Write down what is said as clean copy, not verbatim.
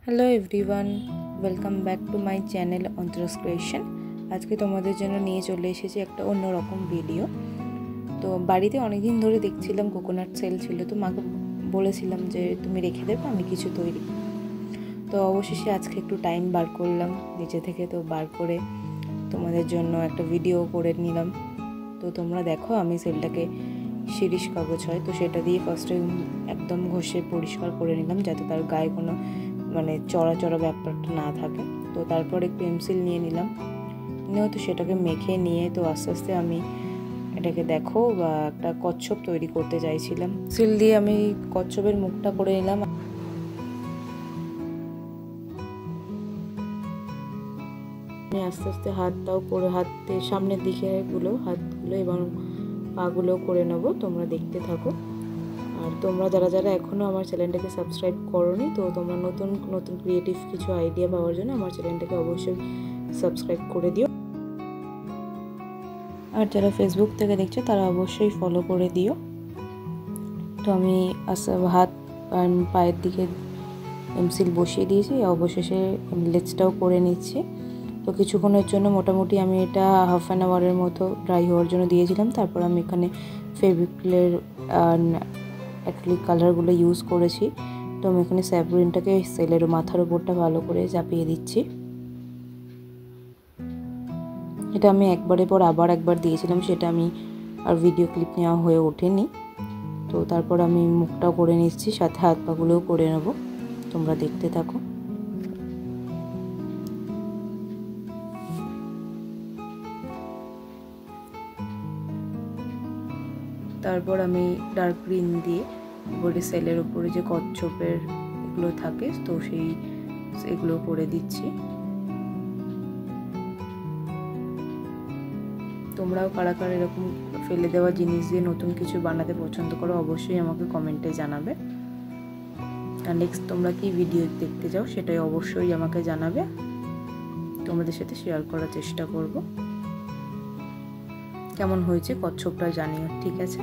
Hello everyone, welcome back to my channel Antara's creation. আজকে তোমাদের জন্য নিয়ে চলে এসেছি একটা অন্যরকম ভিডিও। তো বাড়িতে অনেকদিন ধরে দেখছিলাম কোকোনাট সেল ছিল, তো মাকে বলেছিলাম যে তুমি রেখে দেবে, আমি কিছু তৈরি। তো অবশেষে আজকে একটু টাইম বার করলাম নিচে থেকে, তো বার করে তোমাদের জন্য একটা ভিডিও করে নিলাম। তো তোমরা দেখো, আমি সেলটাকে শিরিষ কাগজ হয়, তো সেটা দিয়ে ফার্স্টে একদম ঘষে পরিষ্কার করে নিলাম যাতে তার গায়ে কোনো চড়া চড়া ব্যাপারটা না থাকে। তো তারপর একটু পেন্সিল নিয়ে নিলাম, নিয়েও তো সেটাকে মেখে নিয়ে তো আস্তে আস্তে আমি এটাকে দেখো বা একটা কচ্ছপ তৈরি করতে চাইছিলাম। পেন্সিল দিয়ে আমি কচ্ছপের মুখটা করে নিলাম। আমি আস্তে আস্তে হাতটাও করে, হাতের সামনের দিকে হাতগুলো এবং পাগুলো করে নেবো। তোমরা দেখতে থাকো। আর তোমরা যারা যারা এখনও আমার চ্যানেলটাকে সাবস্ক্রাইব করোনি, তো তোমরা নতুন নতুন ক্রিয়েটিভ কিছু আইডিয়া পাওয়ার জন্য আমার চ্যানেলটাকে অবশ্যই সাবস্ক্রাইব করে দিও। আর যারা ফেসবুক থেকে দেখছো তারা অবশ্যই ফলো করে দিও। তো আমি হাত আর পায়ের দিকে পেন্সিল বসিয়ে দিয়েছি, অবশেষে লেজটাও করে নিচ্ছি। তো কিছুক্ষণের জন্য মোটামুটি আমি এটা হাফ অ্যান আওয়ারের মতো ড্রাই হওয়ার জন্য দিয়েছিলাম। তারপর আমি এখানে ফেভিক্রিলের অ্যাক্রিলিক কালারগুলো ইউজ করেছি। তো আমি এখানে স্যাভরিনটাকে সেলের মাথার উপরটা ভালো করে চাপিয়ে দিচ্ছি। এটা আমি একবারের পর আবার একবার দিয়েছিলাম, সেটা আমি আর ভিডিও ক্লিপ নেওয়া হয়ে ওঠেনি। তো তারপর আমি মুখটাও করে নিচ্ছি, সাথে হাত পাগুলোও করে নেব। তোমরা দেখতে থাকো। তারপর আমি ডার্ক গ্রিন দিয়ে উপরে সেলের উপরে যে কচ্ছপের এগুলো থাকে, তো এগুলো করে দিচ্ছি। তোমরাও কারা কারা এরকম ফেলে দেওয়া জিনিস দিয়ে নতুন কিছু বানাতে পছন্দ করো, অবশ্যই আমাকে কমেন্টে জানাবে। আর নেক্সট তোমরা কি ভিডিও দেখতে চাও সেটাই অবশ্যই আমাকে জানাবে, তোমাদের সাথে শেয়ার করার চেষ্টা করব। কেমন হয়েছে কচ্ছপটা জানিও, ঠিক আছে?